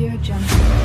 Audio Jungle.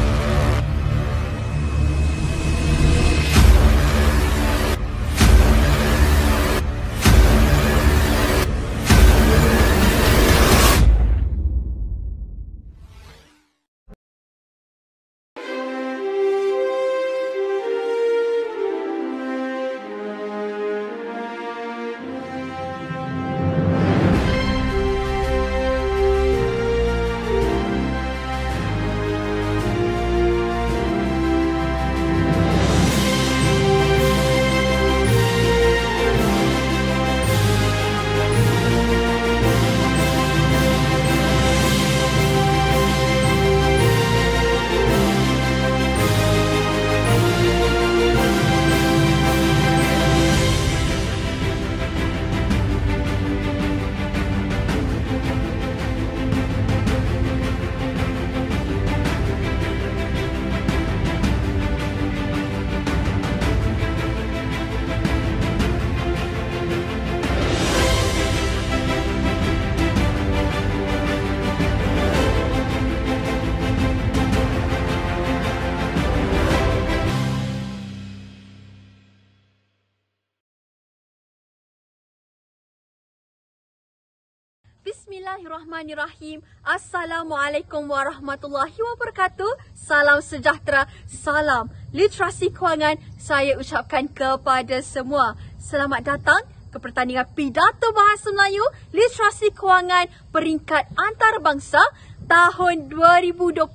Bismillahirrahmanirrahim. Assalamualaikum warahmatullahi wabarakatuh. Salam sejahtera, salam literasi kewangan saya ucapkan kepada semua. Selamat datang ke pertandingan Pidato Bahasa Melayu Literasi Kewangan peringkat antarabangsa tahun 2021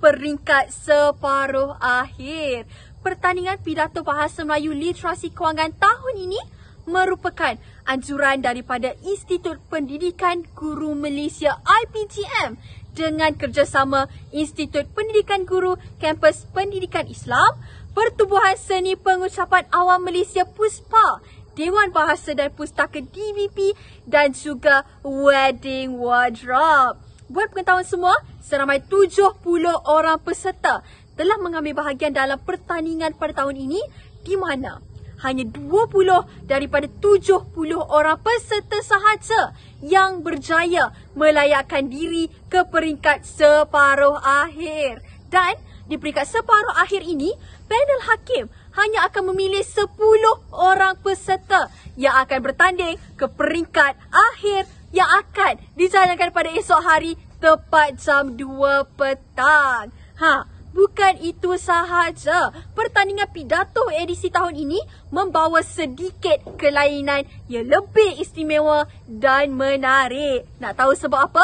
peringkat separuh akhir. Pertandingan Pidato Bahasa Melayu Literasi Kewangan tahun ini merupakan anjuran daripada Institut Pendidikan Guru Malaysia IPGM dengan kerjasama Institut Pendidikan Guru Kampus Pendidikan Islam, Pertubuhan Seni Pengucapan Awam Malaysia PUSPA, Dewan Bahasa dan Pustaka DVP dan juga Wedding Wardrobe. Buat pengetahuan semua, seramai 70 orang peserta telah mengambil bahagian dalam pertandingan pada tahun ini, di mana hanya 20 daripada 70 orang peserta sahaja yang berjaya melayakkan diri ke peringkat separuh akhir. Dan di peringkat separuh akhir ini, panel hakim hanya akan memilih 10 orang peserta yang akan bertanding ke peringkat akhir yang akan dijalankan pada esok hari tepat jam 2 petang. Bukan itu sahaja, pertandingan pidato edisi tahun ini membawa sedikit kelainan yang lebih istimewa dan menarik. Nak tahu sebab apa?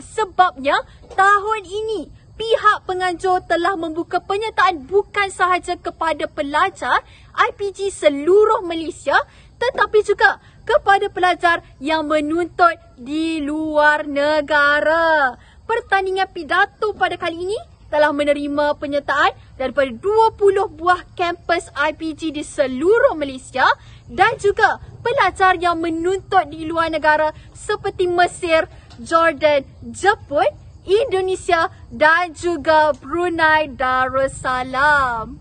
Sebabnya tahun ini pihak penganjur telah membuka penyertaan bukan sahaja kepada pelajar IPG seluruh Malaysia, tetapi juga kepada pelajar yang menuntut di luar negara. Pertandingan pidato pada kali ini telah menerima penyertaan daripada 20 buah kampus IPG di seluruh Malaysia dan juga pelajar yang menuntut di luar negara seperti Mesir, Jordan, Jepun, Indonesia dan juga Brunei Darussalam.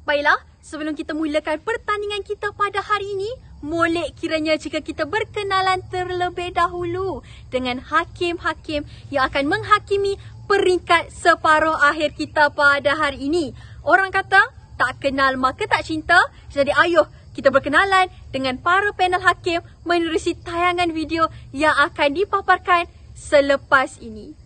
Baiklah, sebelum kita mulakan pertandingan kita pada hari ini, molek kiranya jika kita berkenalan terlebih dahulu dengan hakim-hakim yang akan menghakimi peringkat separuh akhir kita pada hari ini. Orang kata, tak kenal maka tak cinta. Jadi ayuh kita berkenalan dengan para panel hakim menerusi tayangan video yang akan dipaparkan selepas ini.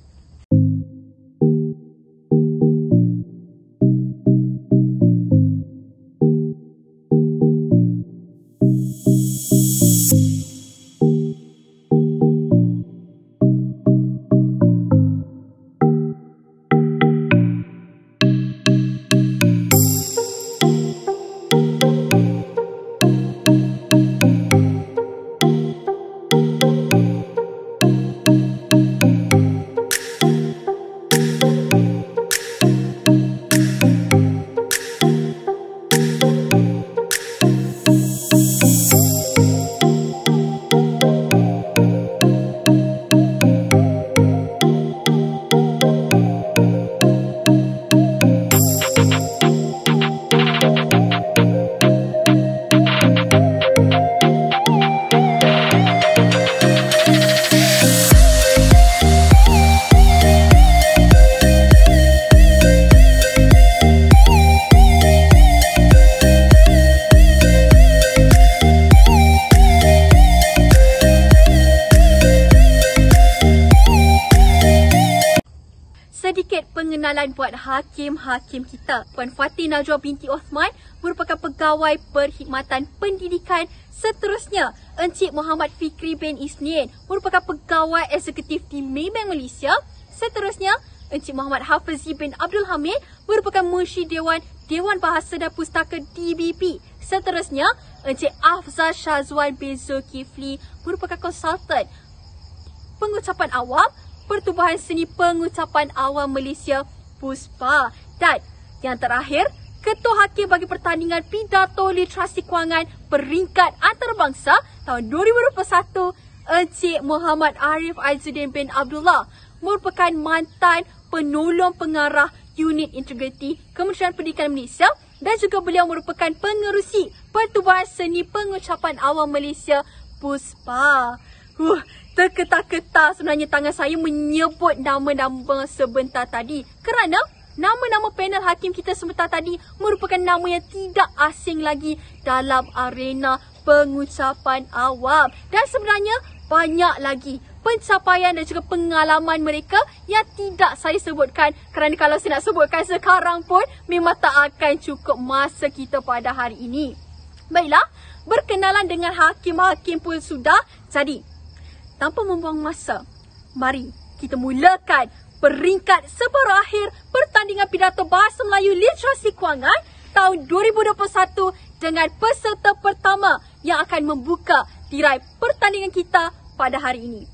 perkenalan buat hakim-hakim kita. Puan Fatih Najwa binti Osman merupakan pegawai perkhidmatan pendidikan. Seterusnya, Encik Muhammad Fikri bin Isnin merupakan pegawai eksekutif di Maybank Malaysia. Seterusnya, Encik Muhammad Hafizi bin Abdul Hamid merupakan Munshi Dewan Bahasa dan Pustaka DBP. Seterusnya, Encik Afzal Shazwan bin Zulkifli merupakan konsultan pengucapan awam Pertubuhan Seni Pengucapan Awam Malaysia PUSPA. Dan yang terakhir, Ketua Hakim bagi Pertandingan Pidato Literasi Kewangan Peringkat Antarabangsa tahun 2021, Encik Muhammad Arif Aizuddin bin Abdullah merupakan mantan penolong pengarah Unit Integriti Kementerian Pendidikan Malaysia dan juga beliau merupakan pengerusi Pertubuhan Seni Pengucapan Awam Malaysia PUSPA. Terketar-ketar sebenarnya tangan saya menyebut nama-nama sebentar tadi kerana nama-nama panel hakim kita sebentar tadi merupakan nama yang tidak asing lagi dalam arena pengucapan awam. Dan sebenarnya banyak lagi pencapaian dan juga pengalaman mereka yang tidak saya sebutkan kerana kalau saya nak sebutkan sekarang pun memang tak akan cukup masa kita pada hari ini. Baiklah, berkenalan dengan hakim-hakim pun sudah jadi. Tanpa membuang masa, mari kita mulakan peringkat separuh akhir Pertandingan Pidato Bahasa Melayu Literasi Kewangan tahun 2021 dengan peserta pertama yang akan membuka tirai pertandingan kita pada hari ini.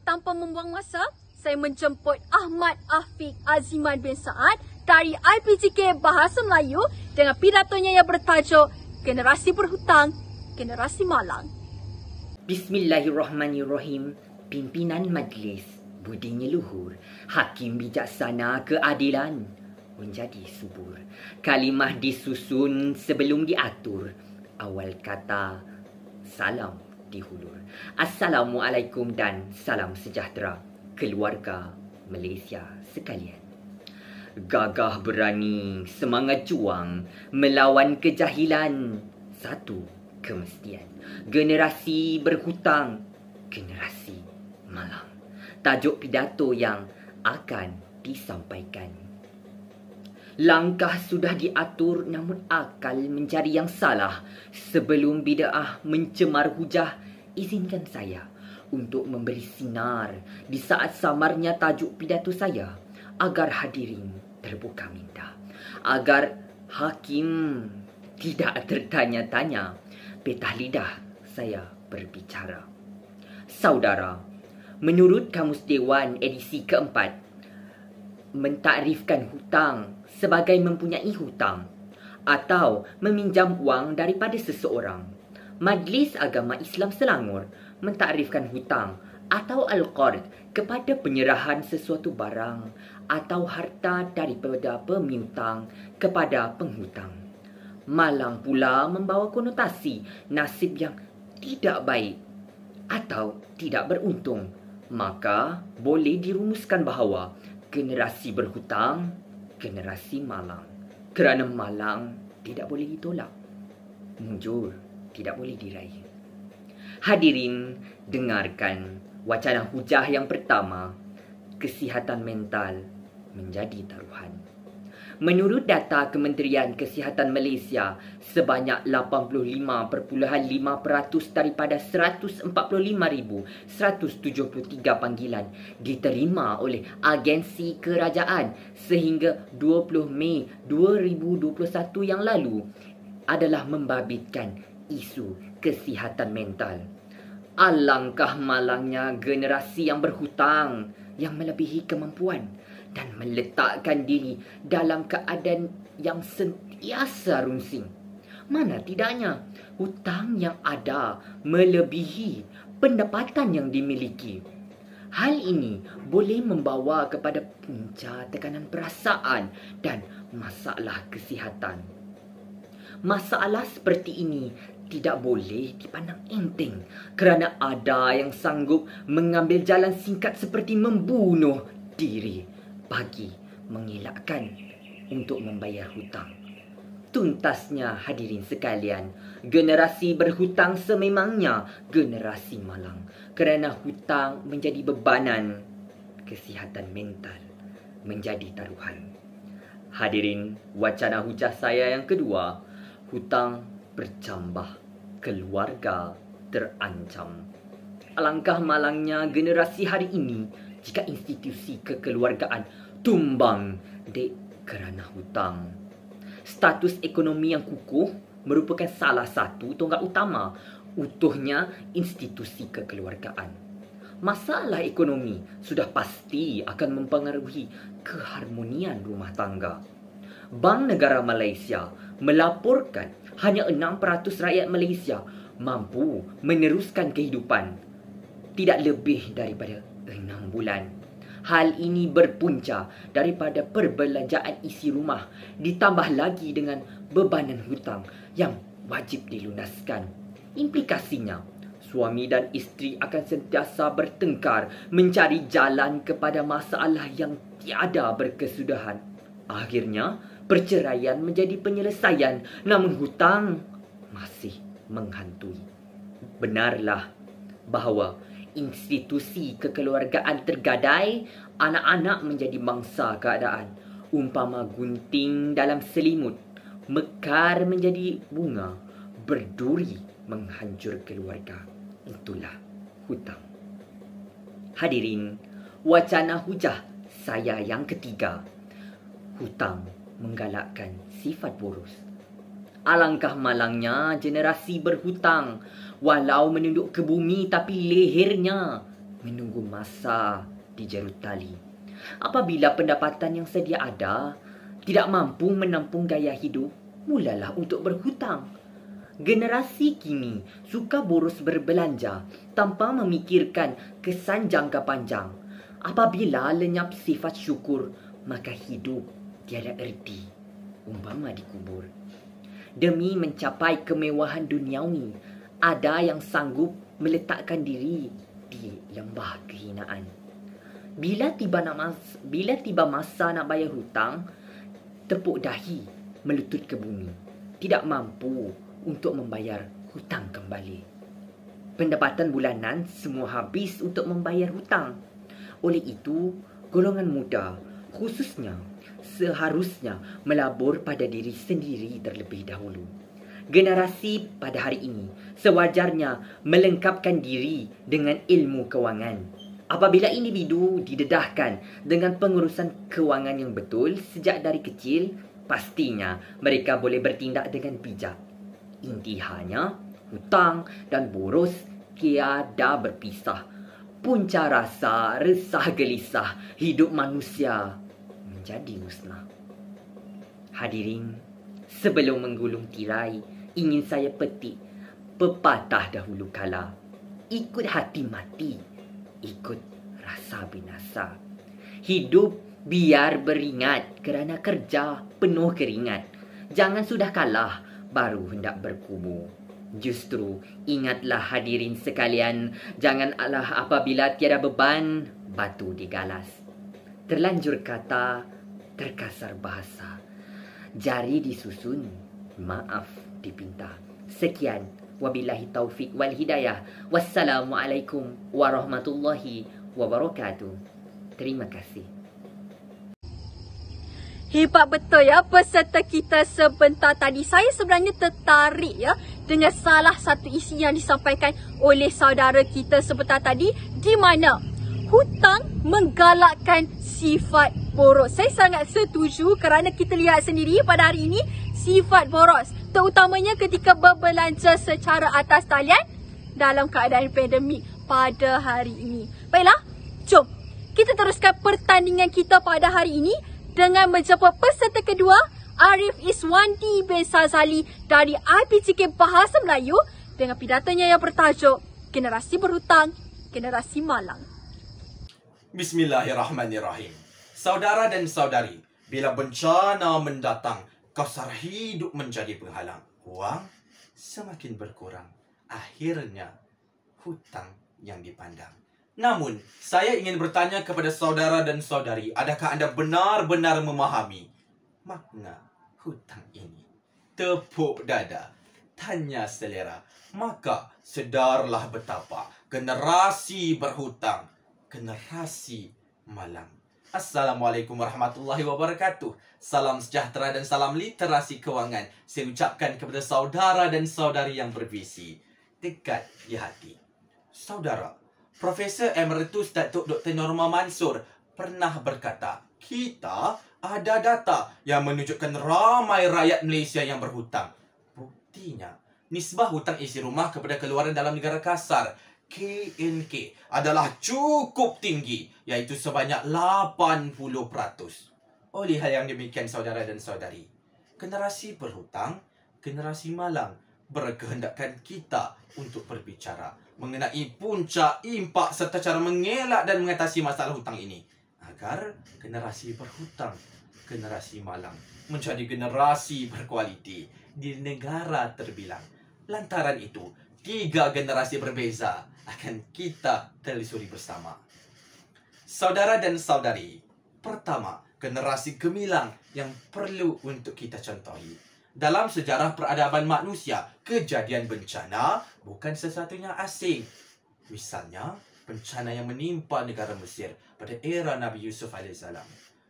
Tanpa membuang masa, saya menjemput Ahmad Afiq Aziman bin Saad dari IPGK Bahasa Melayu dengan pidatonya yang bertajuk Generasi Berhutang, Generasi Malang. Bismillahirrahmanirrahim. Pimpinan majlis, budinya luhur, hakim bijaksana keadilan menjadi subur. Kalimah disusun sebelum diatur, awal kata salam dihulur. Assalamualaikum dan salam sejahtera keluarga Malaysia sekalian. Gagah berani, semangat juang melawan kejahilan, satu kemestian. Generasi berhutang, generasi malang. Tajuk pidato yang akan disampaikan. Langkah sudah diatur namun akal mencari yang salah. Sebelum bid'ah mencemar hujah, izinkan saya untuk memberi sinar di saat samarnya tajuk pidato saya agar hadirin terbuka minda. Agar hakim tidak tertanya-tanya, petah lidah saya berbicara. Saudara, menurut Kamus Dewan edisi keempat, mentakrifkan hutang sebagai mempunyai hutang atau meminjam wang daripada seseorang. Majlis Agama Islam Selangor mentakrifkan hutang atau al-qard kepada penyerahan sesuatu barang atau harta daripada pemiutang kepada penghutang. Malang pula membawa konotasi nasib yang tidak baik atau tidak beruntung. Maka boleh dirumuskan bahawa generasi berhutang, generasi malang. Kerana malang tidak boleh ditolak, mujur tidak boleh diraih. Hadirin, dengarkan wacana hujah yang pertama. Kesihatan mental menjadi taruhan. Menurut data Kementerian Kesihatan Malaysia, sebanyak 85.5% daripada 145,173 panggilan diterima oleh agensi kerajaan sehingga 20 Mei 2021 yang lalu adalah membabitkan isu kesihatan mental. Alangkah malangnya generasi yang berhutang, yang melebihi kemampuan dan meletakkan diri dalam keadaan yang sentiasa runsing. Mana tidaknya hutang yang ada melebihi pendapatan yang dimiliki. Hal ini boleh membawa kepada punca tekanan perasaan dan masalah kesihatan. Masalah seperti ini tidak boleh dipandang enteng kerana ada yang sanggup mengambil jalan singkat seperti membunuh diri bagi mengelakkan untuk membayar hutang. Tuntasnya hadirin sekalian, generasi berhutang sememangnya generasi malang kerana hutang menjadi bebanan kesihatan mental. menjadi taruhan. Hadirin, wacana hujah saya yang kedua, hutang berjambah, keluarga terancam. Alangkah malangnya generasi hari ini jika institusi kekeluargaan tumbang kerana hutang. Status ekonomi yang kukuh merupakan salah satu tonggak utama utuhnya institusi kekeluargaan. Masalah ekonomi sudah pasti akan mempengaruhi keharmonian rumah tangga. Bank Negara Malaysia melaporkan hanya 6% rakyat Malaysia mampu meneruskan kehidupan tidak lebih daripada 6 bulan. Hal ini berpunca daripada perbelanjaan isi rumah ditambah lagi dengan bebanan hutang yang wajib dilunaskan. Implikasinya, suami dan isteri akan sentiasa bertengkar mencari jalan kepada masalah yang tiada berkesudahan. Akhirnya, perceraian menjadi penyelesaian, namun hutang masih menghantui. Benarlah bahawa institusi kekeluargaan tergadai, anak-anak menjadi mangsa keadaan. Umpama gunting dalam selimut, mekar menjadi bunga, berduri menghancur keluarga. Itulah hutang. Hadirin, wacana hujah saya yang ketiga, hutang menggalakkan sifat boros. Alangkah malangnya generasi berhutang, walau menunduk ke bumi tapi lehernya menunggu masa dijerut tali. Apabila pendapatan yang sedia ada tidak mampu menampung gaya hidup, mulalah untuk berhutang. Generasi kini suka boros berbelanja tanpa memikirkan kesan jangka panjang. Apabila lenyap sifat syukur, maka hidup tiada erti, umpama dikubur. Demi mencapai kemewahan duniawi, ada yang sanggup meletakkan diri di lembah kehinaan. Bila tiba masa nak bayar hutang, tepuk dahi melutut ke bumi, tidak mampu untuk membayar hutang kembali. Pendapatan bulanan semua habis untuk membayar hutang. Oleh itu, golongan muda khususnya seharusnya melabur pada diri sendiri terlebih dahulu. Generasi pada hari ini sewajarnya melengkapkan diri dengan ilmu kewangan. Apabila individu didedahkan dengan pengurusan kewangan yang betul sejak dari kecil, pastinya mereka boleh bertindak dengan bijak. Intihannya, hutang dan boros tiada berpisah. Punca rasa resah gelisah hidup manusia menjadi musnah. Hadirin, sebelum menggulung tirai, ingin saya petik pepatah dahulu kala. Ikut hati mati, ikut rasa binasa. Hidup biar beringat kerana kerja penuh keringat. Jangan sudah kalah baru hendak berkubu. Justru ingatlah hadirin sekalian, janganlah apabila tiada beban batu digalas. Terlanjur kata, terkasar bahasa. Jari disusun, maaf dipinta. Sekian, wabillahi taufik wal hidayah. Wassalamualaikum warahmatullahi wabarakatuh. Terima kasih. Hebat betul ya peserta kita sebentar tadi. Saya sebenarnya tertarik ya dengan salah satu isi yang disampaikan oleh saudara kita sebentar tadi, di mana hutang menggalakkan sifat boros. Saya sangat setuju kerana kita lihat sendiri pada hari ini sifat boros, terutamanya ketika berbelanja secara atas talian dalam keadaan pandemik pada hari ini. Baiklah, jom kita teruskan pertandingan kita pada hari ini dengan menjemput peserta kedua, Arif Iswandi bin Sazali dari IPTK Bahasa Melayu dengan pidatonya yang bertajuk Generasi Berhutang, Generasi Malang. Bismillahirrahmanirrahim. Saudara dan saudari, bila bencana mendatang, kasar hidup menjadi penghalang. Wang semakin berkurang. Akhirnya, hutang yang dipandang. Namun, saya ingin bertanya kepada saudara dan saudari, adakah anda benar-benar memahami makna hutang ini? Tepuk dada, tanya selera. Maka, sedarlah betapa generasi berhutang, generasi malang. Assalamualaikum warahmatullahi wabarakatuh. Salam sejahtera dan salam literasi kewangan saya ucapkan kepada saudara dan saudari yang bervisi dekat di hati. Saudara, Profesor Emeritus Datuk Dr. Norma Mansur pernah berkata, kita ada data yang menunjukkan ramai rakyat Malaysia yang berhutang. Buktinya, nisbah hutang isi rumah kepada keluaran dalam negara kasar KNK adalah cukup tinggi, iaitu sebanyak 80%. Oleh hal yang demikian saudara dan saudari, generasi berhutang, generasi malang berkehendakkan kita untuk berbicara mengenai puncak, impak serta cara mengelak dan mengatasi masalah hutang ini agar generasi berhutang, generasi malang menjadi generasi berkualiti di negara terbilang. Lantaran itu, 3 generasi berbeza akan kita telusuri bersama. Saudara dan saudari, pertama, generasi gemilang yang perlu untuk kita contohi. Dalam sejarah peradaban manusia, kejadian bencana bukan sesuatu yang asing. Misalnya, bencana yang menimpa negara Mesir pada era Nabi Yusuf AS.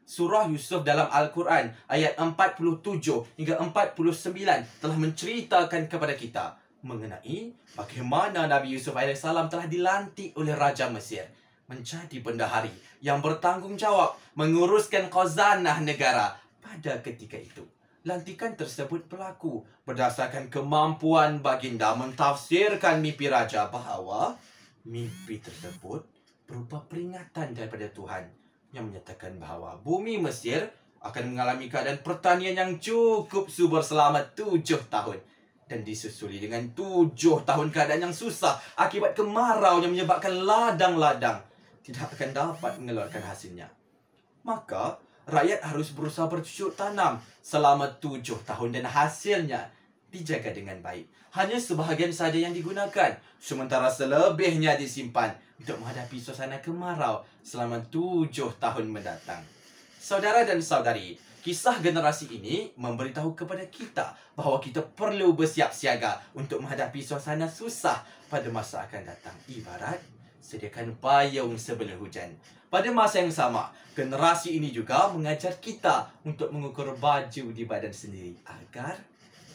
Surah Yusuf dalam Al-Quran ayat 47 hingga 49 telah menceritakan kepada kita mengenai bagaimana Nabi Yusuf AS telah dilantik oleh Raja Mesir menjadi bendahari yang bertanggungjawab menguruskan khazanah negara pada ketika itu. Lantikan tersebut berlaku berdasarkan kemampuan baginda mentafsirkan mimpi raja bahawa mimpi tersebut berupa peringatan daripada Tuhan yang menyatakan bahawa bumi Mesir akan mengalami keadaan pertanian yang cukup subur selama 7 tahun. Dan disusuli dengan 7 tahun keadaan yang susah akibat kemarau yang menyebabkan ladang-ladang tidak akan dapat mengeluarkan hasilnya. Maka, rakyat harus berusaha bercucuk tanam selama 7 tahun dan hasilnya dijaga dengan baik. Hanya sebahagian saja yang digunakan, sementara selebihnya disimpan untuk menghadapi suasana kemarau selama 7 tahun mendatang. Saudara dan saudari, kisah generasi ini memberitahu kepada kita bahawa kita perlu bersiap siaga untuk menghadapi suasana susah pada masa akan datang. Ibarat sediakan payung sebelum hujan. Pada masa yang sama, generasi ini juga mengajar kita untuk mengukur baju di badan sendiri agar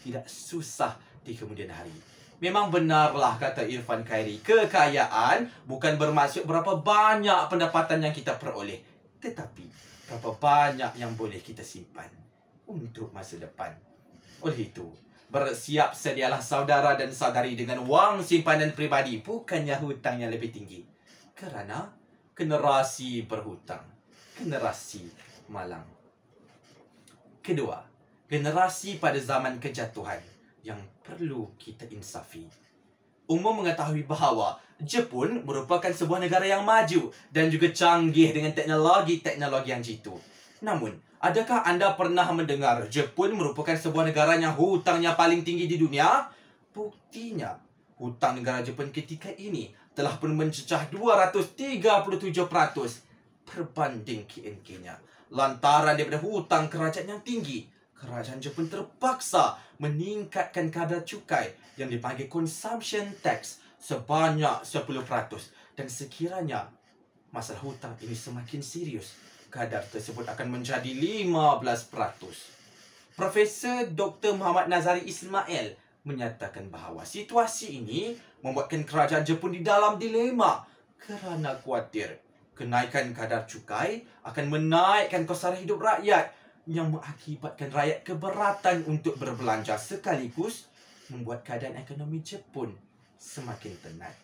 tidak susah di kemudian hari. Memang benarlah kata Irfan Khairi, kekayaan bukan bermaksud berapa banyak pendapatan yang kita peroleh, tetapi berapa banyak yang boleh kita simpan untuk masa depan. Oleh itu, bersiap sedialah saudara dan saudari dengan wang simpanan pribadi, bukannya hutang yang lebih tinggi. Kerana generasi berhutang, generasi malang. Kedua, generasi pada zaman kejatuhan yang perlu kita insafi. Umum mengetahui bahawa Jepun merupakan sebuah negara yang maju dan juga canggih dengan teknologi-teknologi yang jitu. Namun, adakah anda pernah mendengar Jepun merupakan sebuah negara yang hutangnya paling tinggi di dunia? Buktinya, hutang negara Jepun ketika ini telah pun mencecah 237% berbanding KNK-nya. Lantaran daripada hutang kerajaan yang tinggi, kerajaan Jepun terpaksa meningkatkan kadar cukai yang dipanggil consumption tax sebanyak 10%. Dan sekiranya masalah hutang ini semakin serius, kadar tersebut akan menjadi 15%. Profesor Dr. Muhammad Nazari Ismail menyatakan bahawa situasi ini membuatkan kerajaan Jepun di dalam dilema kerana khawatir kenaikan kadar cukai akan menaikkan kos sara hidup rakyat yang mengakibatkan rakyat keberatan untuk berbelanja sekaligus membuat keadaan ekonomi Jepun semakin tenat.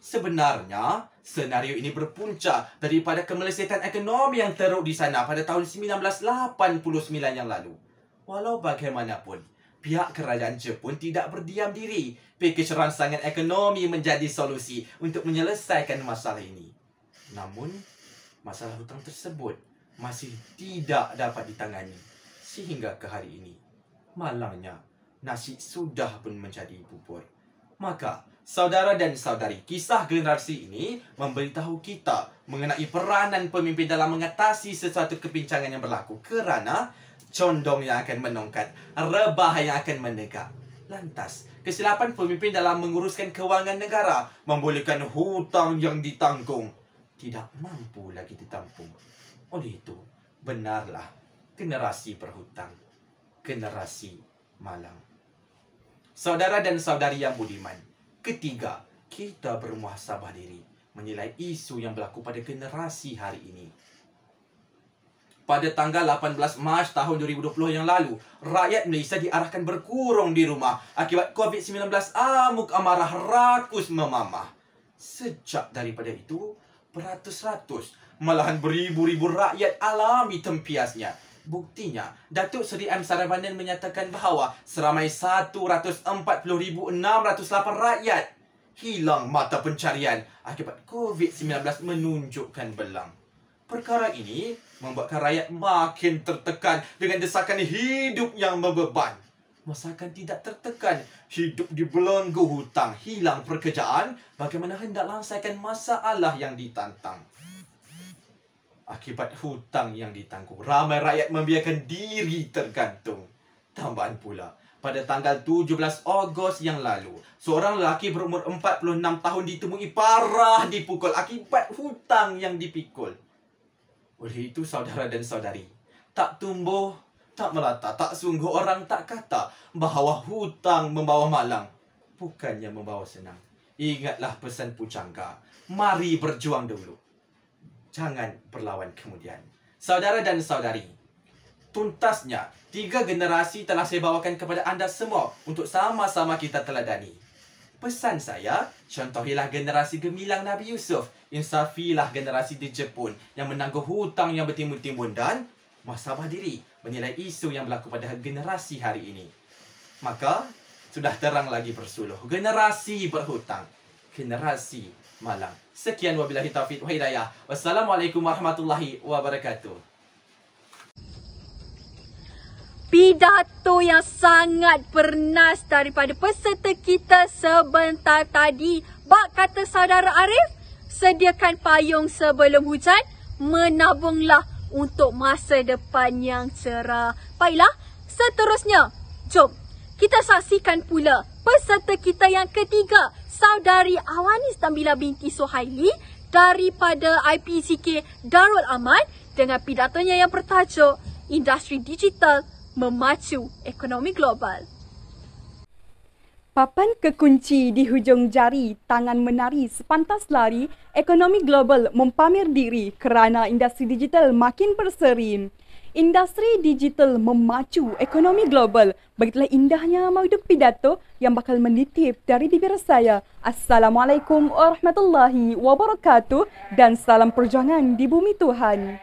Sebenarnya, senario ini berpunca daripada kemelesetan ekonomi yang teruk di sana pada tahun 1989 yang lalu. Walau bagaimanapun, pihak kerajaan Jepun tidak berdiam diri. Pakej rangsangan ekonomi menjadi solusi untuk menyelesaikan masalah ini. Namun, masalah hutang tersebut masih tidak dapat ditangani sehingga ke hari ini. Malangnya, nasi sudah pun menjadi bubur. Maka, saudara dan saudari, kisah generasi ini memberitahu kita mengenai peranan pemimpin dalam mengatasi sesuatu kebincangan yang berlaku kerana condong yang akan menongkat, rebah yang akan menegak. Lantas, kesilapan pemimpin dalam menguruskan kewangan negara membolehkan hutang yang ditanggung tidak mampu lagi ditampung. Oleh itu, benarlah generasi berhutang, generasi malang. Saudara dan saudari yang budiman, ketiga, kita bermuhasabah diri menilai isu yang berlaku pada generasi hari ini. Pada tanggal 18 Mac tahun 2020 yang lalu, rakyat Malaysia diarahkan berkurung di rumah akibat COVID-19 amuk amarah rakus memamah. Sejak daripada itu, beratus-ratus, malahan beribu-ribu rakyat alami tempiasnya. Buktinya, Datuk Seri M. Saravanan menyatakan bahawa seramai 140,608 rakyat hilang mata pencarian akibat COVID-19 menunjukkan belang. Perkara ini membuatkan rakyat makin tertekan dengan desakan hidup yang membeban. Masakan tidak tertekan, hidup dibelenggu hutang, hilang pekerjaan, bagaimana hendak selesaikan masalah yang ditantang. Akibat hutang yang ditanggung, ramai rakyat membiarkan diri tergantung. Tambahan pula, pada tanggal 17 Ogos yang lalu, seorang lelaki berumur 46 tahun ditemui parah dipukul akibat hutang yang dipikul. Oleh itu, saudara dan saudari, tak tumbuh, tak melata, tak sungguh orang tak kata bahawa hutang membawa malang, bukannya membawa senang. Ingatlah pesan pujangga, mari berjuang dulu, jangan berlawan kemudian. Saudara dan saudari, tuntasnya, 3 generasi telah saya bawakan kepada anda semua untuk sama-sama kita teladani. Pesan saya, contohilah generasi gemilang Nabi Yusuf, insafilah generasi di Jepun yang menangguh hutang yang bertimbun-timbun dan muhasabah diri menilai isu yang berlaku pada generasi hari ini. Maka, sudah terang lagi bersuluh. Generasi berhutang, generasi malang. Sekian wabillahi taufiq wa hidayah. Wassalamualaikum warahmatullahi wabarakatuh. Pidato yang sangat bernas daripada peserta kita sebentar tadi. Bak kata saudara Arif, sediakan payung sebelum hujan, menabunglah untuk masa depan yang cerah. Baiklah, seterusnya, jom kita saksikan pula peserta kita yang ketiga, saudari Awanis Nabila binti Suhaili daripada IPCK Darul Aman dengan pidatonya yang bertajuk Industri Digital Memacu Ekonomi Global. Papan kekunci di hujung jari, tangan menari sepantas lari, ekonomi global mempamer diri kerana industri digital makin berseri. Industri digital memacu ekonomi global. Begitulah indahnya mauduk pidato yang bakal menitip dari bibir saya. Assalamualaikum warahmatullahi wabarakatuh dan salam perjuangan di bumi Tuhan.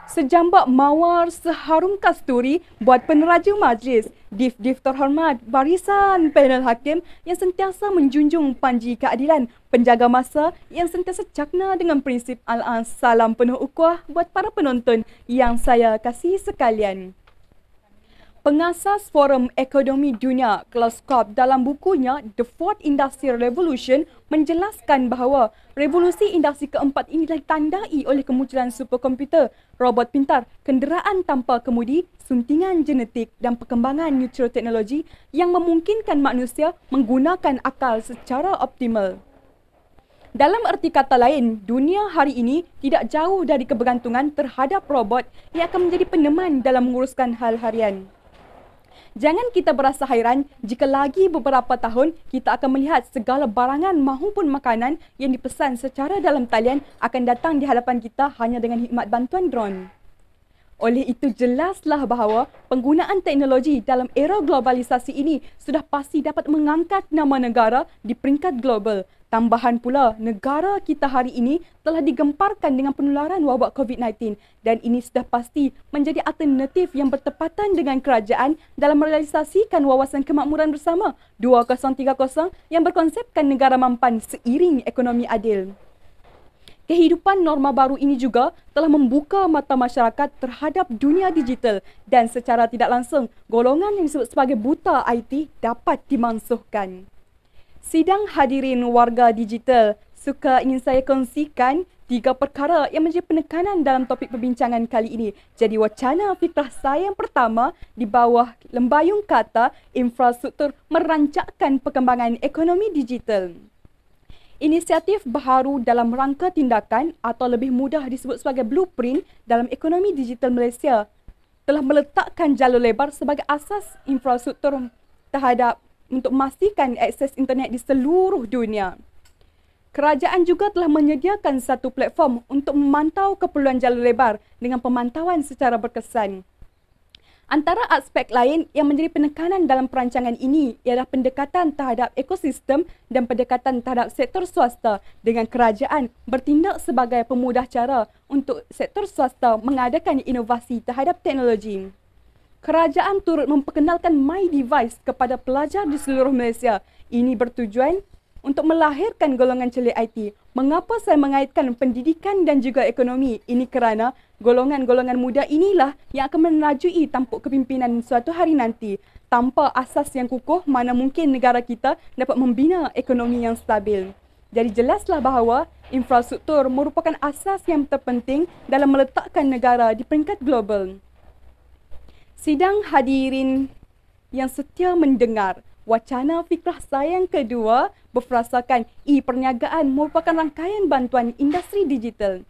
Sejambak mawar seharum kasturi buat peneraja majlis, div-div terhormat barisan panel hakim yang sentiasa menjunjung panji keadilan, penjaga masa yang sentiasa cakna dengan prinsip al-an. Salam penuh ukhuwah buat para penonton yang saya kasih sekalian. Pengasas Forum Ekonomi Dunia, Klaus Schwab, dalam bukunya The Fourth Industrial Revolution menjelaskan bahawa revolusi industri keempat ini ditandai oleh kemunculan superkomputer, robot pintar, kenderaan tanpa kemudi, suntingan genetik dan perkembangan neuroteknologi yang memungkinkan manusia menggunakan akal secara optimal. Dalam erti kata lain, dunia hari ini tidak jauh dari kebergantungan terhadap robot yang akan menjadi peneman dalam menguruskan hal harian. Jangan kita berasa hairan jika lagi beberapa tahun kita akan melihat segala barangan mahupun makanan yang dipesan secara dalam talian akan datang di hadapan kita hanya dengan hikmat bantuan drone. Oleh itu jelaslah bahawa penggunaan teknologi dalam era globalisasi ini sudah pasti dapat mengangkat nama negara di peringkat global. Tambahan pula, negara kita hari ini telah digemparkan dengan penularan wabak COVID-19 dan ini sudah pasti menjadi alternatif yang bertepatan dengan kerajaan dalam merealisasikan wawasan kemakmuran bersama 2030 yang berkonsepkan negara mampan seiring ekonomi adil. Kehidupan norma baru ini juga telah membuka mata masyarakat terhadap dunia digital dan secara tidak langsung golongan yang disebut sebagai buta IT dapat dimansuhkan. Sidang hadirin warga digital, suka ingin saya kongsikan 3 perkara yang menjadi penekanan dalam topik perbincangan kali ini. Jadi wacana fikrah saya yang pertama di bawah lembayung kata infrastruktur merancakkan perkembangan ekonomi digital. Inisiatif baharu dalam rangka tindakan atau lebih mudah disebut sebagai blueprint dalam ekonomi digital Malaysia telah meletakkan jalur lebar sebagai asas infrastruktur terhadap untuk memastikan akses internet di seluruh dunia. Kerajaan juga telah menyediakan satu platform untuk memantau keperluan jalur lebar dengan pemantauan secara berkesan. Antara aspek lain yang menjadi penekanan dalam perancangan ini ialah pendekatan terhadap ekosistem dan pendekatan terhadap sektor swasta dengan kerajaan bertindak sebagai pemudah cara untuk sektor swasta mengadakan inovasi terhadap teknologi. Kerajaan turut memperkenalkan MyDevice kepada pelajar di seluruh Malaysia. Ini bertujuan untuk melahirkan golongan celik IT. Mengapa saya mengaitkan pendidikan dan juga ekonomi? Ini kerana golongan-golongan muda inilah yang akan menajui tampuk kepimpinan suatu hari nanti. Tanpa asas yang kukuh, mana mungkin negara kita dapat membina ekonomi yang stabil. Jadi jelaslah bahawa infrastruktur merupakan asas yang terpenting dalam meletakkan negara di peringkat global. Sidang hadirin yang setia mendengar, wacana fikrah saya yang kedua berferasakan e-perniagaan merupakan rangkaian bantuan industri digital.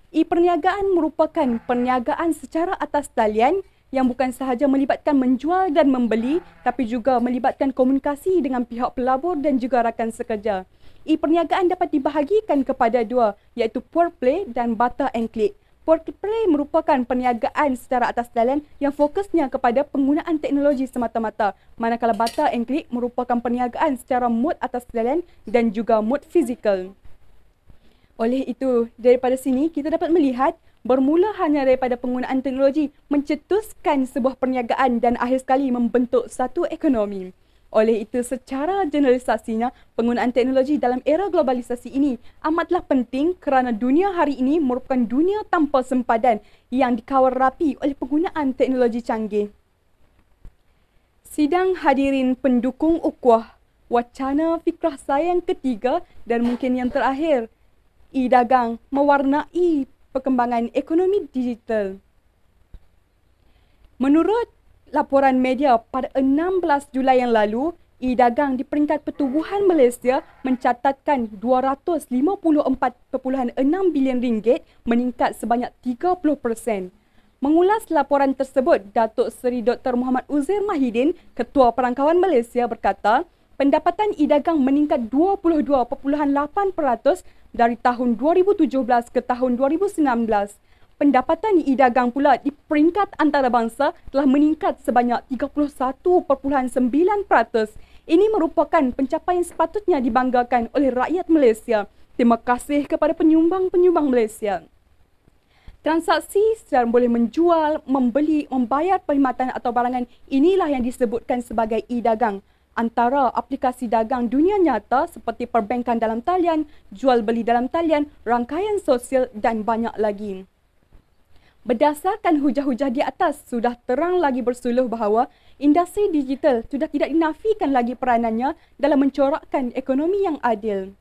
E-perniagaan merupakan perniagaan secara atas talian yang bukan sahaja melibatkan menjual dan membeli tapi juga melibatkan komunikasi dengan pihak pelabur dan juga rakan sekerja. E-perniagaan dapat dibahagikan kepada dua iaitu pure play dan barter and click. Pure play merupakan perniagaan secara atas talian yang fokusnya kepada penggunaan teknologi semata-mata, manakala barter and click merupakan perniagaan secara mod atas talian dan juga mod fizikal. Oleh itu, daripada sini kita dapat melihat bermula hanya daripada penggunaan teknologi mencetuskan sebuah perniagaan dan akhir sekali membentuk satu ekonomi. Oleh itu, secara generalisasinya, penggunaan teknologi dalam era globalisasi ini amatlah penting kerana dunia hari ini merupakan dunia tanpa sempadan yang dikawal rapi oleh penggunaan teknologi canggih. Sidang hadirin pendukung ukhuwah, wacana fikrah saya yang ketiga dan mungkin yang terakhir, e-dagang mewarnai perkembangan ekonomi digital. Menurut laporan media pada 16 Julai yang lalu, e-dagang di peringkat pertubuhan Malaysia mencatatkan RM254.6 bilion meningkat sebanyak 30%. Mengulas laporan tersebut, Datuk Seri Dr. Muhammad Uzair Mahidin, Ketua Perangkawan Malaysia berkata, pendapatan e-dagang meningkat 22.8% dari tahun 2017 ke tahun 2019. Pendapatan e-dagang pula di peringkat antarabangsa telah meningkat sebanyak 31.9%. Ini merupakan pencapaian sepatutnya dibanggakan oleh rakyat Malaysia. Terima kasih kepada penyumbang-penyumbang Malaysia. Transaksi secara boleh menjual, membeli, membayar perkhidmatan atau barangan inilah yang disebutkan sebagai e-dagang. Antara aplikasi dagang dunia nyata seperti perbankan dalam talian, jual beli dalam talian, rangkaian sosial dan banyak lagi. Berdasarkan hujah-hujah di atas, sudah terang lagi bersuluh bahawa industri digital sudah tidak dinafikan lagi peranannya dalam mencorakkan ekonomi yang adil.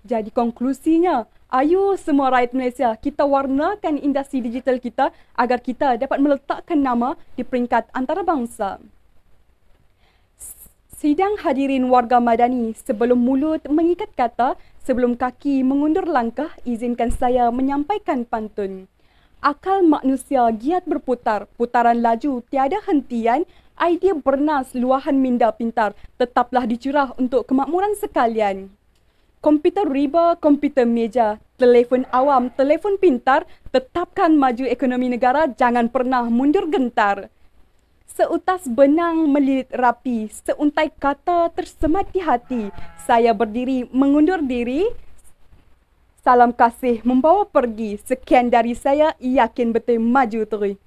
Jadi konklusinya, ayo semua rakyat Malaysia, kita warnakan industri digital kita agar kita dapat meletakkan nama di peringkat antarabangsa. Sidang hadirin warga madani, sebelum mulut mengikat kata, sebelum kaki mengundur langkah, izinkan saya menyampaikan pantun. Akal manusia giat berputar, putaran laju tiada hentian, idea bernas luahan minda pintar, tetaplah dicurah untuk kemakmuran sekalian. Komputer riba, komputer meja, telefon awam, telefon pintar, tetapkan maju ekonomi negara, jangan pernah mundur gentar. Seutas benang melilit rapi, seuntai kata tersemat di hati, saya berdiri mengundur diri. Salam kasih membawa pergi. Sekian dari saya, yakin betul maju terus.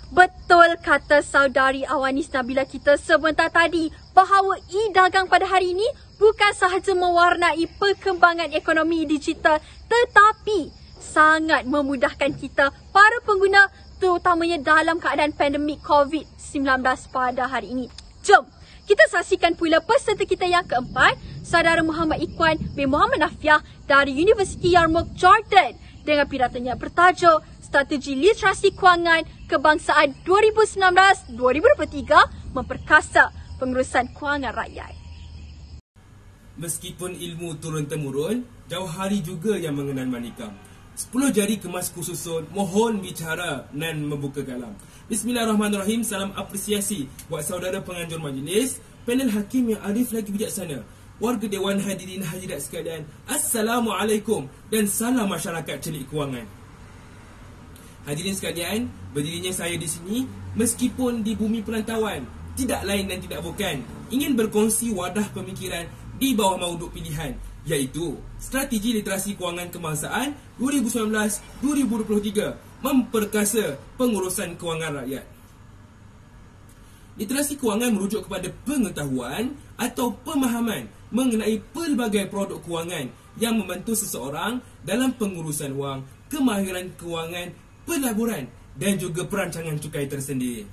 Betul kata saudari Awanis Nabila kita sebentar tadi bahawa e-dagang pada hari ini bukan sahaja mewarnai perkembangan ekonomi digital tetapi sangat memudahkan kita para pengguna terutamanya dalam keadaan pandemik COVID-19 pada hari ini. Jom kita saksikan pula peserta kita yang keempat, Saudara Muhammad Ikhwan bin Muhammad Nafiah dari Universiti Yarmouk, Jordan dengan pidatonya bertajuk Strategi Literasi Kewangan Kebangsaan 2019-2023 memperkasa pengurusan kewangan rakyat. meskipun ilmu turun-temurun, jauh hari juga yang mengenal manikam. 10 jari kemas kususun, mohon bicara dan membuka kalam. Bismillahirrahmanirrahim. Salam apresiasi buat saudara penganjur majlis, panel hakim yang arif lagi bijaksana, warga dewan, hadirin hadirat sekalian, Assalamualaikum dan salam masyarakat celik kewangan. Hadirin sekalian, berdirinya saya di sini meskipun di bumi perantauan, tidak lain dan tidak bukan ingin berkongsi wadah pemikiran di bawah mauduk pilihan, iaitu Strategi Literasi Kewangan Kebangsaan 2019-2023, memperkasa pengurusan kewangan rakyat. Literasi kewangan merujuk kepada pengetahuan atau pemahaman mengenai pelbagai produk kewangan yang membantu seseorang dalam pengurusan wang, kemahiran kewangan, pelaburan dan juga perancangan cukai tersendiri.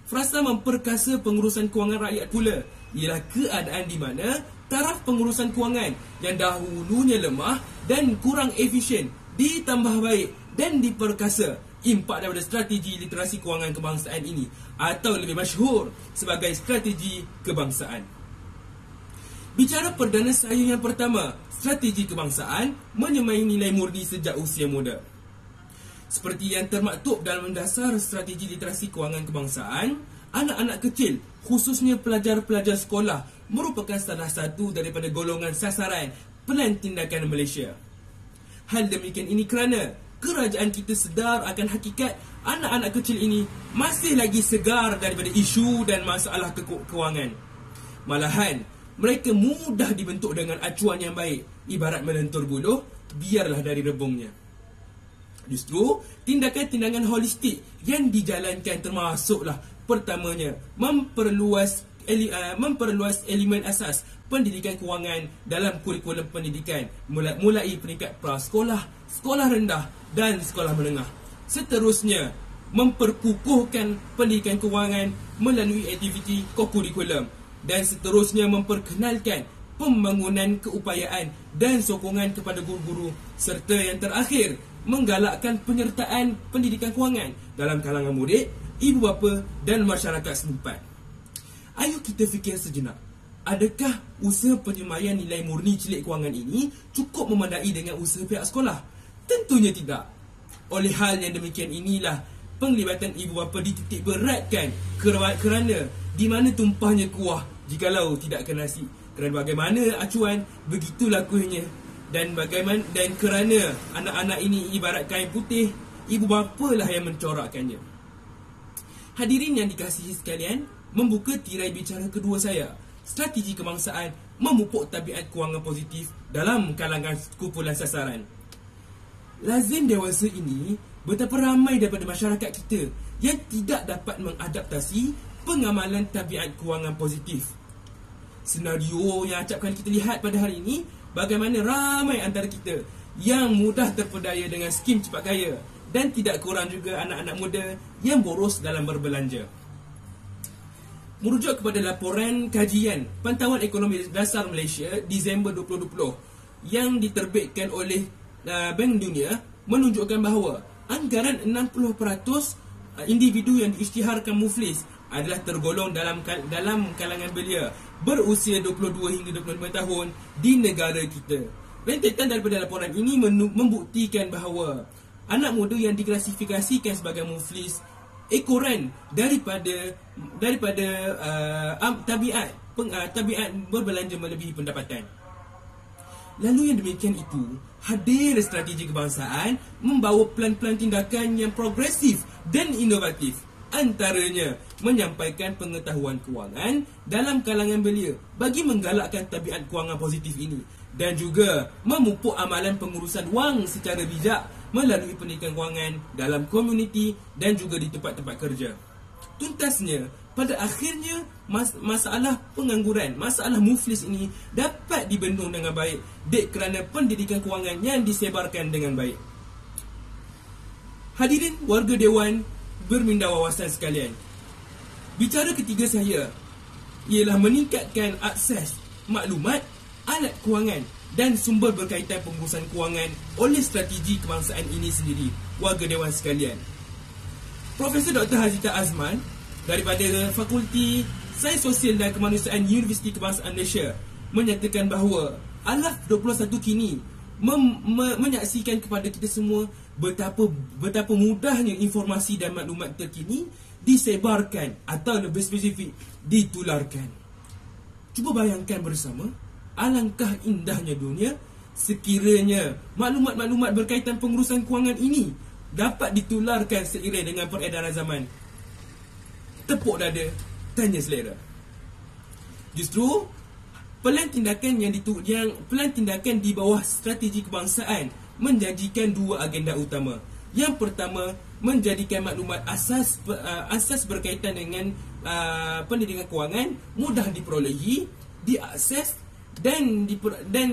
Frasa memperkasa pengurusan kewangan rakyat pula ialah keadaan di mana taraf pengurusan kewangan yang dahulunya lemah dan kurang efisien ditambah baik dan diperkasa. Impak daripada strategi literasi kewangan kebangsaan ini, atau lebih masyhur sebagai strategi kebangsaan. Bicara perdana saya yang pertama, strategi kebangsaan menyemai nilai murni sejak usia muda. Seperti yang termaktub dalam dasar strategi literasi kewangan kebangsaan, anak-anak kecil, khususnya pelajar-pelajar sekolah, merupakan salah satu daripada golongan sasaran Pelan Tindakan Malaysia. Hal demikian ini kerana kerajaan kita sedar akan hakikat anak-anak kecil ini masih lagi segar daripada isu dan masalah kewangan. Malahan, mereka mudah dibentuk dengan acuan yang baik, ibarat melentur buluh, biarlah dari rebungnya. Justru, tindakan-tindakan holistik yang dijalankan termasuklah pertamanya, memperluas elemen asas pendidikan kewangan dalam kurikulum pendidikan mulai peringkat prasekolah, sekolah rendah dan sekolah menengah. Seterusnya, memperkukuhkan pendidikan kewangan melalui aktiviti kokurikulum dan seterusnya memperkenalkan pembangunan keupayaan dan sokongan kepada guru-guru serta yang terakhir menggalakkan penyertaan pendidikan kewangan dalam kalangan murid, ibu bapa dan masyarakat setempat. Ayo kita fikir sejenak. Adakah usaha penyemaian nilai murni celik kewangan ini cukup memadai dengan usaha pihak sekolah? Tentunya tidak. Oleh hal yang demikian inilah penglibatan ibu bapa dititik beratkan kerana di mana tumpahnya kuah jikalau tidak ke nasi. Kerana bagaimana acuan, begitulah kuihnya. Dan kerana anak-anak ini ibarat kain putih, ibu bapa lah yang mencorakkannya. Hadirin yang dikasihi sekalian, membuka tirai bicara kedua saya, strategi kebangsaan memupuk tabiat kewangan positif dalam kalangan kumpulan sasaran. Lazim dewasa ini betapa ramai daripada masyarakat kita yang tidak dapat mengadaptasi pengamalan tabiat kewangan positif. Senario yang acapkali kita lihat pada hari ini, bagaimana ramai antara kita yang mudah terpedaya dengan skim cepat kaya dan tidak kurang juga anak-anak muda yang boros dalam berbelanja. Merujuk kepada laporan kajian Pantauan Ekonomi Dasar Malaysia Disember 2020 yang diterbitkan oleh Bank Dunia, menunjukkan bahawa anggaran 60% individu yang diisytiharkan muflis adalah tergolong dalam kalangan belia berusia 22 hingga 25 tahun di negara kita. Rentetan daripada laporan ini membuktikan bahawa anak muda yang diklasifikasikan sebagai muflis ekoran daripada tabiat berbelanja melebihi pendapatan. Lalu yang demikian itu, hadir strategi kebangsaan membawa plan-plan tindakan yang progresif dan inovatif. Antaranya, menyampaikan pengetahuan kewangan dalam kalangan belia bagi menggalakkan tabiat kewangan positif ini dan juga memupuk amalan pengurusan wang secara bijak melalui pendidikan kewangan dalam komuniti dan juga di tempat-tempat kerja. Tuntasnya, pada akhirnya masalah pengangguran, masalah muflis ini dapat dibendung dengan baik kerana pendidikan kewangan yang disebarkan dengan baik. Hadirin warga dewan berminda wawasan sekalian, bicara ketiga saya ialah meningkatkan akses maklumat, alat kewangan dan sumber berkaitan pengurusan kewangan oleh strategi kebangsaan ini sendiri. Warga dewan sekalian, Profesor Dr. Hazita Azman daripada Fakulti Sains Sosial dan Kemanusiaan Universiti Kebangsaan Malaysia menyatakan bahawa alaf 21 kini menyaksikan kepada kita semua betapa mudahnya informasi dan maklumat terkini disebarkan atau lebih spesifik ditularkan. Cuba bayangkan bersama, alangkah indahnya dunia sekiranya maklumat-maklumat berkaitan pengurusan kewangan ini dapat ditularkan seiring dengan peredaran zaman. Tepuk dada, tanya selera. Justru pelan tindakan di bawah strategi kebangsaan menjadikan dua agenda utama. Yang pertama, menjadikan maklumat asas berkaitan dengan pendidikan kewangan mudah diperolehi, diakses dan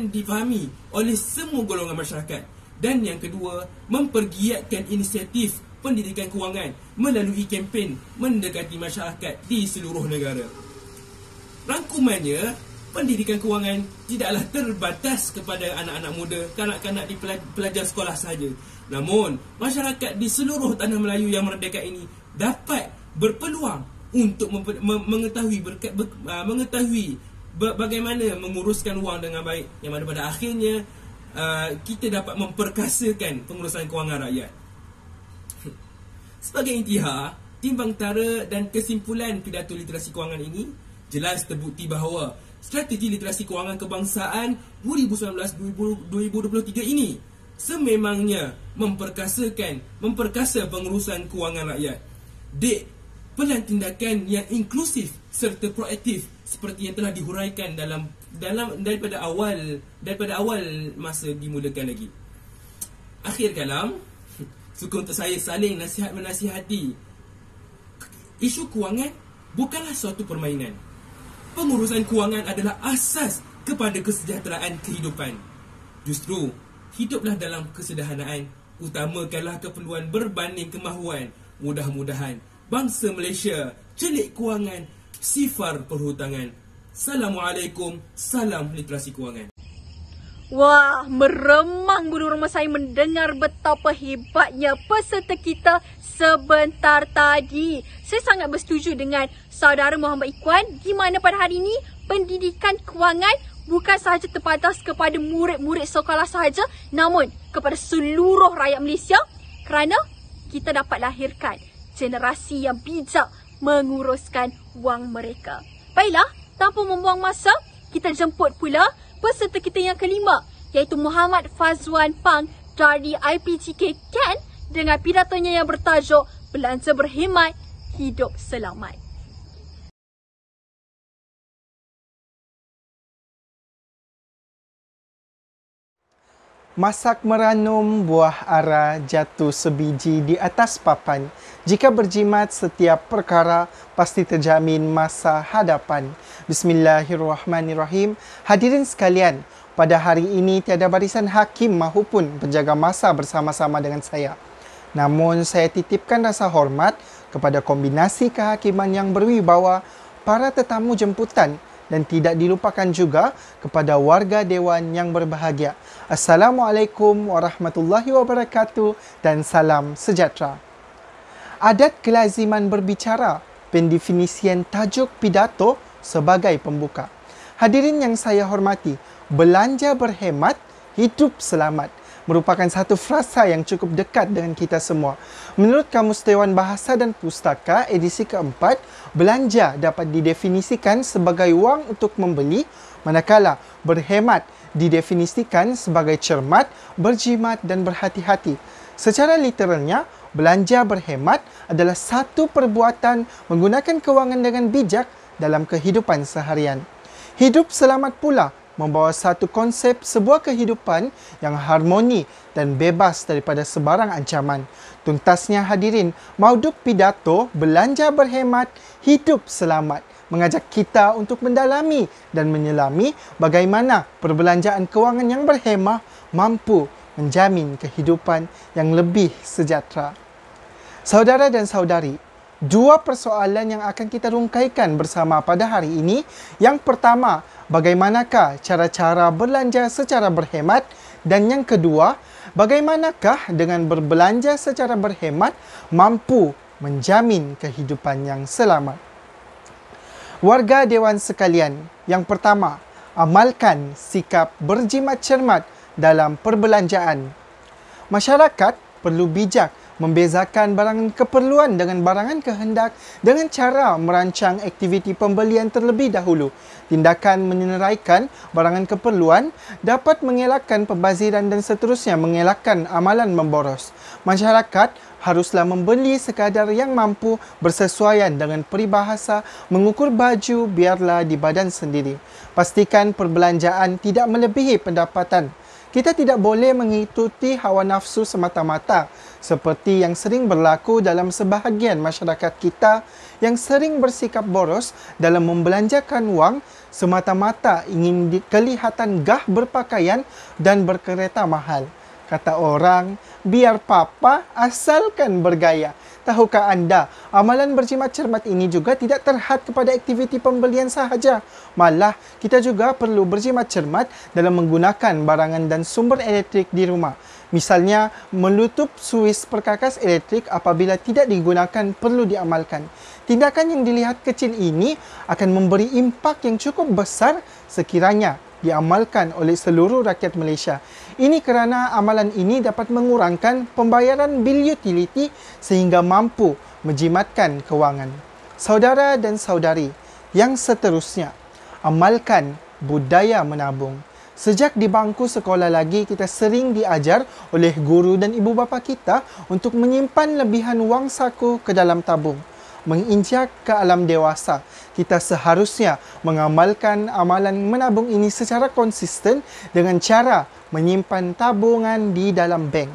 difahami oleh semua golongan masyarakat. Dan yang kedua, mempergiatkan inisiatif pendidikan kewangan melalui kempen mendekati masyarakat di seluruh negara. Rangkumannya, pendidikan kewangan tidaklah terbatas kepada anak-anak muda, kanak-kanak di pelajar sekolah sahaja. Namun, masyarakat di seluruh tanah Melayu yang merdeka ini dapat berpeluang untuk mengetahui bagaimana menguruskan wang dengan baik, yang mana pada akhirnya kita dapat memperkasakan pengurusan kewangan rakyat. Sebagai intihar, timbang tara dan kesimpulan pidato literasi kewangan ini jelas terbukti bahawa strategi literasi kewangan kebangsaan 2019-2023 ini sememangnya memperkasa pengurusan kewangan rakyat. Pelan tindakan yang inklusif serta proaktif seperti yang telah dihuraikan daripada awal masa dimulakan lagi. Akhir kalam, suka untuk saya saling menasihati. Isu kewangan bukanlah suatu permainan. Pengurusan kewangan adalah asas kepada kesejahteraan kehidupan. Justru, hiduplah dalam kesederhanaan, utamakanlah keperluan berbanding kemahuan. Mudah-mudahan bangsa Malaysia celik kewangan, sifar perhutangan. Assalamualaikum, salam literasi kewangan. Wah, meremang bulu rumah saya mendengar betapa hebatnya peserta kita sebentar tadi. Saya sangat bersetuju dengan saudara Muhammad Ikhwan di mana pada hari ini pendidikan kewangan bukan sahaja terbatas kepada murid-murid sekolah sahaja, namun kepada seluruh rakyat Malaysia kerana kita dapat lahirkan generasi yang bijak menguruskan wang mereka. Baiklah, tanpa membuang masa, kita jemput pula peserta kita yang kelima, iaitu Muhammad Fazwan Pang dari IPTK Ken dengan pidatonya yang bertajuk Belanja Berhemat, Hidup Selamat. Masak meranum buah ara jatuh sebiji di atas papan. Jika berjimat setiap perkara, pasti terjamin masa hadapan. Bismillahirrahmanirrahim. Hadirin sekalian, pada hari ini tiada barisan hakim mahupun penjaga masa bersama-sama dengan saya. Namun saya titipkan rasa hormat kepada kombinasi kehakiman yang berwibawa, para tetamu jemputan, dan tidak dilupakan juga kepada warga dewan yang berbahagia. Assalamualaikum warahmatullahi wabarakatuh dan salam sejahtera. Adat kelaziman berbicara, pendefinisian tajuk pidato sebagai pembuka. Hadirin yang saya hormati, belanja berhemat, hidup selamat merupakan satu frasa yang cukup dekat dengan kita semua. Menurut Kamus Dewan Bahasa dan Pustaka edisi keempat, belanja dapat didefinisikan sebagai wang untuk membeli, manakala berhemat didefinisikan sebagai cermat, berjimat dan berhati-hati. Secara literalnya, belanja berhemat adalah satu perbuatan menggunakan kewangan dengan bijak dalam kehidupan seharian. Hidup selamat pula membawa satu konsep sebuah kehidupan yang harmoni dan bebas daripada sebarang ancaman. Tuntasnya hadirin, mauduk pidato belanja berhemat, hidup selamat mengajak kita untuk mendalami dan menyelami bagaimana perbelanjaan kewangan yang berhemah mampu menjamin kehidupan yang lebih sejahtera. Saudara dan saudari, dua persoalan yang akan kita rungkaikan bersama pada hari ini. Yang pertama, bagaimanakah cara-cara belanja secara berhemat? Dan yang kedua, bagaimanakah dengan berbelanja secara berhemat mampu menjamin kehidupan yang selamat? Warga dewan sekalian, yang pertama, Amalkan sikap berjimat cermat dalam perbelanjaan. Masyarakat perlu bijak membezakan barangan keperluan dengan barangan kehendak dengan cara merancang aktiviti pembelian terlebih dahulu. Tindakan menyeraikan barangan keperluan dapat mengelakkan pembaziran dan seterusnya mengelakkan amalan memboros. Masyarakat haruslah membeli sekadar yang mampu bersesuaian dengan peribahasa mengukur baju biarlah di badan sendiri. Pastikan perbelanjaan tidak melebihi pendapatan. Kita tidak boleh mengikuti hawa nafsu semata-mata seperti yang sering berlaku dalam sebahagian masyarakat kita yang sering bersikap boros dalam membelanjakan wang semata-mata ingin kelihatan gah berpakaian dan berkereta mahal. Kata orang, biar papa asalkan bergaya. Tahukah anda, amalan berjimat cermat ini juga tidak terhad kepada aktiviti pembelian sahaja. Malah, kita juga perlu berjimat cermat dalam menggunakan barangan dan sumber elektrik di rumah. Misalnya, menutup suis perkakas elektrik apabila tidak digunakan perlu diamalkan. Tindakan yang dilihat kecil ini akan memberi impak yang cukup besar sekiranya diamalkan oleh seluruh rakyat Malaysia. Ini kerana amalan ini dapat mengurangkan pembayaran bil utiliti sehingga mampu menjimatkan kewangan. Saudara dan saudari, yang seterusnya, amalkan budaya menabung. Sejak di bangku sekolah lagi, kita sering diajar oleh guru dan ibu bapa kita untuk menyimpan lebihan wang saku ke dalam tabung. Menginjak ke alam dewasa, kita seharusnya mengamalkan amalan menabung ini secara konsisten dengan cara menyimpan tabungan di dalam bank.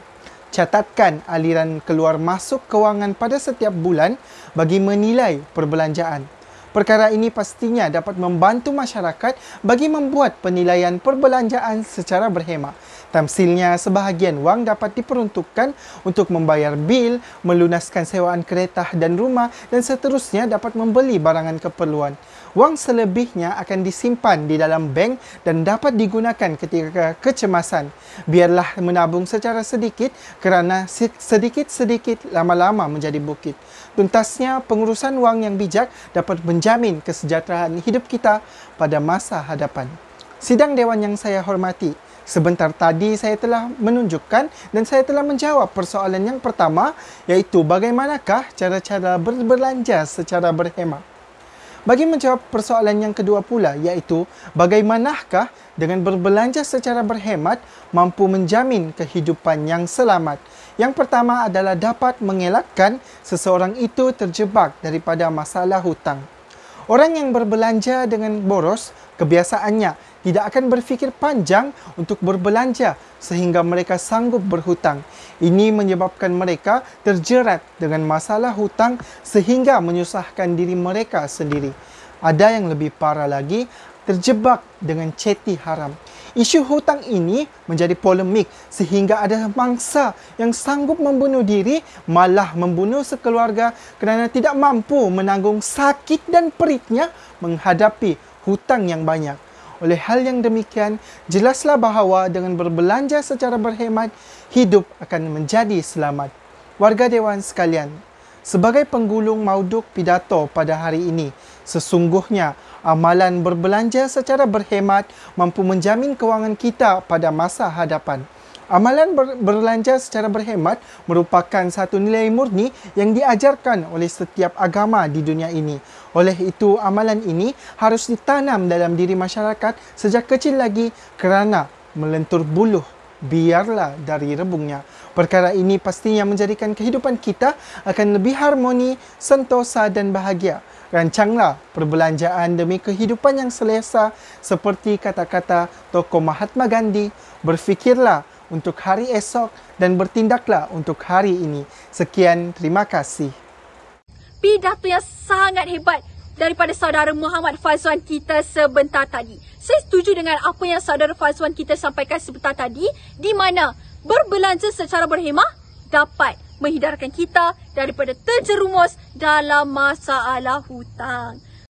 Catatkan aliran keluar masuk kewangan pada setiap bulan bagi menilai perbelanjaan. Perkara ini pastinya dapat membantu masyarakat bagi membuat penilaian perbelanjaan secara berhemah. Tamsilnya, sebahagian wang dapat diperuntukkan untuk membayar bil, melunaskan sewaan kereta dan rumah dan seterusnya dapat membeli barangan keperluan. Wang selebihnya akan disimpan di dalam bank dan dapat digunakan ketika kecemasan. Biarlah menabung secara sedikit kerana sedikit-sedikit lama-lama menjadi bukit. Tuntasnya, pengurusan wang yang bijak dapat menjamin kesejahteraan hidup kita pada masa hadapan. Sidang Dewan yang saya hormati, sebentar tadi saya telah menunjukkan dan saya telah menjawab persoalan yang pertama, iaitu bagaimanakah cara-cara berbelanja secara berhemah. Bagi menjawab persoalan yang kedua pula, iaitu bagaimanakah dengan berbelanja secara berhemat mampu menjamin kehidupan yang selamat. Yang pertama adalah dapat mengelakkan seseorang itu terjebak daripada masalah hutang. Orang yang berbelanja dengan boros, kebiasaannya tidak akan berfikir panjang untuk berbelanja sehingga mereka sanggup berhutang. Ini menyebabkan mereka terjerat dengan masalah hutang sehingga menyusahkan diri mereka sendiri. Ada yang lebih parah lagi, terjebak dengan ceti haram. Isu hutang ini menjadi polemik sehingga ada mangsa yang sanggup membunuh diri, malah membunuh sekeluarga kerana tidak mampu menanggung sakit dan peritnya menghadapi hutang yang banyak. Oleh hal yang demikian, jelaslah bahawa dengan berbelanja secara berhemat, hidup akan menjadi selamat. Warga Dewan sekalian, sebagai penggulung mauduk pidato pada hari ini, sesungguhnya amalan berbelanja secara berhemat mampu menjamin kewangan kita pada masa hadapan. Amalan berbelanja secara berhemat merupakan satu nilai murni yang diajarkan oleh setiap agama di dunia ini. Oleh itu, amalan ini harus ditanam dalam diri masyarakat sejak kecil lagi kerana melentur buluh biarlah dari rebungnya. Perkara ini pastinya menjadikan kehidupan kita akan lebih harmoni, sentosa dan bahagia. Rancanglah perbelanjaan demi kehidupan yang selesa seperti kata-kata tokoh Mahatma Gandhi. Berfikirlah untuk hari esok dan bertindaklah untuk hari ini. Sekian, terima kasih. Pidato yang sangat hebat daripada saudara Muhammad Fazwan kita sebentar tadi. Saya setuju dengan apa yang saudara Fazwan kita sampaikan sebentar tadi, di mana berbelanja secara berhemah dapat menghindarkan kita daripada terjerumus dalam masalah hutang.